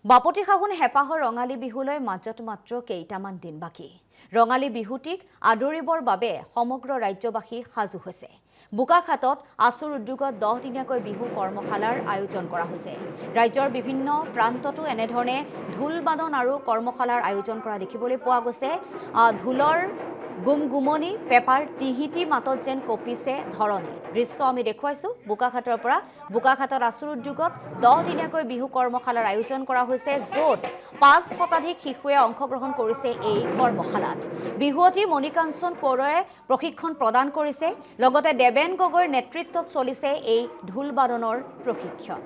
বাপতি সাহোন হেঁপাহৰ ৰঙালী বিহুলৈ মাজত মাত্ৰ কেইটামান দিন বাকী। ৰঙালী বিহুটিক আদৰিবৰ বাবে সমগ্ৰ ৰাজ্যবাসী সাজু হৈছে। বোকাখাতত আছুৰ উদ্যোগত 10 দিনীয়াকৈ বিহু কৰ্মশালাৰ আয়োজন কৰা হৈছে। ৰাজ্যৰ বিভিন্ন প্ৰান্ততো এনেধৰণে ঢোল বাদন আৰু কৰ্মশালাৰ আয়োজন কৰা দেখিবলৈ পোৱা গৈছে। ঢোলৰ গুমগুমনি পেপাৰ টিহিটি মাতত যেন কঁপিছে ধৰণী দৃশ্য আমি দেখুৱাইছো বোকাখাতৰ পৰা। বোকাখাতত আছুৰ উদ্যোগত 10 দিনীয়াকৈ বিহু কৰ্মশালাৰ আয়োজন কৰা হৈছে, য'ত 5 শতাধিক শিশুৱে অংশগ্ৰহণ কৰিছে এই কৰ্মশালাত। বিহুৱতী মণিকাঞ্চন কোঁৱৰে প্ৰশিক্ষণ প্ৰদান কৰিছে, লগতে দেবেন গগৈৰ নেতৃত্বত চলিছে এই ঢোল বাদনৰ প্ৰশিক্ষণ।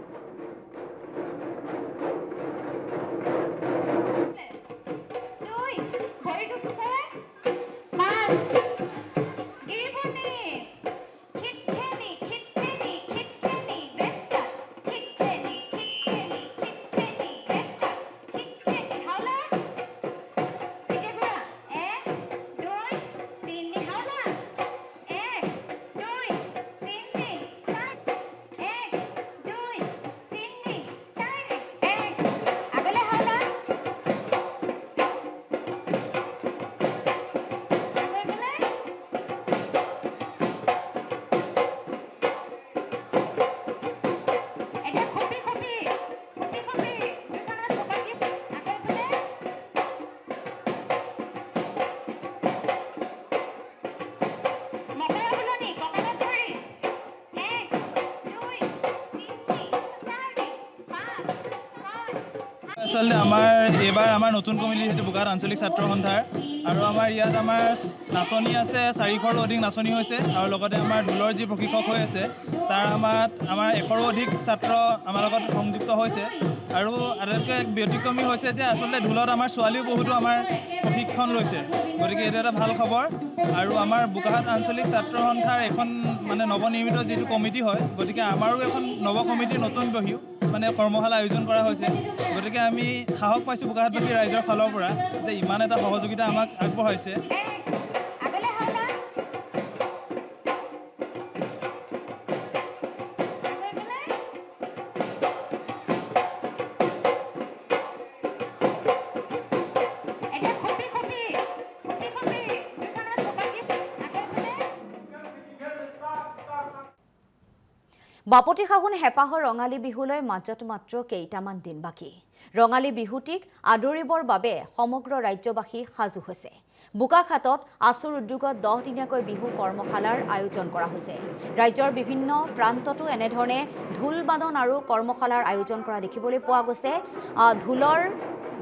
আসলে এইবাৰ আমাৰ নতুন কমিটি সেইটো বোকাখাত আঞ্চলিক ছাত্ৰ সন্থাৰ আৰু আমাৰ ইয়াত আমাৰ নাচনি আছে, 400ৰো অধিক নাচনি হৈছে আৰু লগতে আমাৰ ঢোলৰ যি প্ৰশিক্ষক হৈ আছে তাৰ আমাৰ 100ৰো অধিক ছাত্ৰ আমাৰ লগত সংযুক্ত হৈছে। আৰু আটাইতকৈ ব্যতিক্ৰমী হৈছে যে আচলতে ঢোলত আমাৰ ছোৱালীও বহুতো আমাৰ প্ৰশিক্ষণ লৈছে, গতিকে এইটো এটা ভাল খবৰ। আৰু আমাৰ বোকাখাত আঞ্চলিক ছাত্ৰ সন্থাৰ এখন নৱনিৰ্মিত যিটো কমিটি হয়, গতিকে আমাৰো এখন নৱ কমিটিৰ নতুন বহিও কৰ্মশালা আয়োজন কৰা হৈছে। গতিকে আমি সাহস পাইছোঁ বোকাখাতবাসী ৰাইজৰ ফালৰ পৰা যে ইমান এটা সহযোগিতা আমাক আগবঢ়াইছে। বাপতি সাহোন হেঁপাহৰ ৰঙালী বিহুলৈ মাজত মাত্ৰ কেইটামান দিন বাকী। ৰঙালী বিহুটিক আদৰিবৰ বাবে সমগ্ৰ ৰাজ্যবাসী সাজু হৈছে। বোকাখাতত আছুৰ উদ্যোগত 10 দিনীয়াকৈ বিহু কৰ্মশালাৰ আয়োজন কৰা হৈছে। ৰাজ্যৰ বিভিন্ন প্ৰান্ততো এনেধৰণে ঢোল বাদন আৰু কৰ্মশালাৰ আয়োজন কৰা দেখিবলৈ পোৱা গৈছে। ঢোলৰ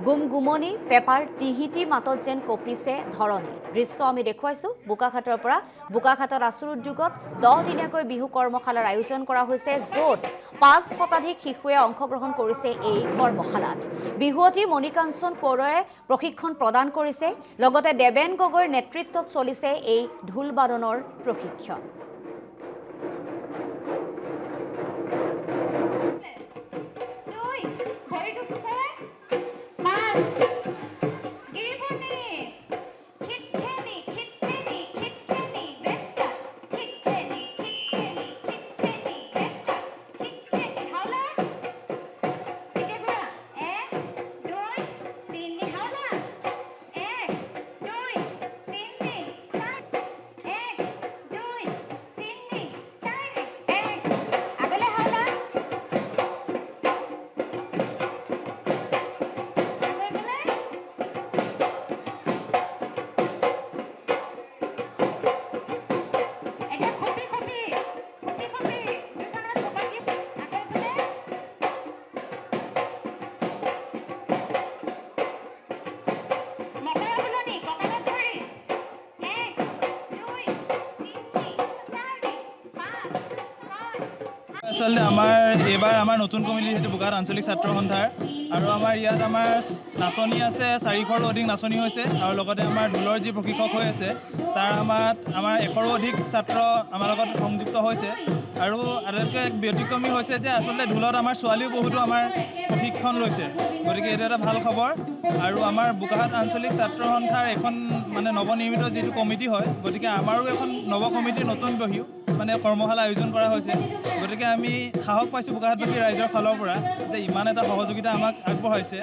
গুমগুমনি পেপাৰ টিহিটি মাতত যেন কঁপিছে ধৰণী দৃশ্য আমি দেখুৱাইছো বোকাখাতৰ পৰা। বোকাখাতত আছুৰ উদ্যোগত 10 দিনীয়াকৈ বিহু কৰ্মশালাৰ আয়োজন কৰা হৈছে, য'ত 5 শতাধিক শিশুৱে অংশগ্ৰহণ কৰিছে এই কৰ্মশালাত। বিহুৱতী মণিকাঞ্চন কোঁৱৰে প্ৰশিক্ষণ প্ৰদান কৰিছে, লগতে দেবেন গগৈৰ নেতৃত্বত চলিছে এই ঢোল বাদনৰ প্ৰশিক্ষণ। আসলে এইবাৰ আমাৰ নতুন কমিটি সেইটো বোকাখাত আঞ্চলিক ছাত্ৰ সন্থাৰ আৰু আমাৰ ইয়াত আমাৰ নাচনি আছে, 400ৰো অধিক নাচনি হৈছে আৰু লগতে আমাৰ ঢোলৰ যি প্ৰশিক্ষক হৈ আছে তাৰ আমাৰ 100ৰো অধিক ছাত্ৰ আমাৰ লগত সংযুক্ত হৈছে। আৰু আটাইতকৈ ব্যতিক্ৰমী হৈছে যে আচলতে ঢোলত আমাৰ ছোৱালীও বহুতো আমাৰ প্ৰশিক্ষণ লৈছে, গতিকে এইটো এটা ভাল খবৰ। আৰু আমাৰ বোকাখাত আঞ্চলিক ছাত্ৰ সন্থাৰ এখন নৱনিৰ্মিত যিটো কমিটি হয়, গতিকে আমাৰো এখন নৱ কমিটিৰ নতুন বহিও মানে কৰ্মশালা আয়োজন কৰা হৈছে গতিকে আমি সাহস পাইছোঁ বোকাখাতবাসী ৰাইজৰ ফালৰ পৰা যে ইমান এটা সহযোগিতা আমাক আগবঢ়াইছে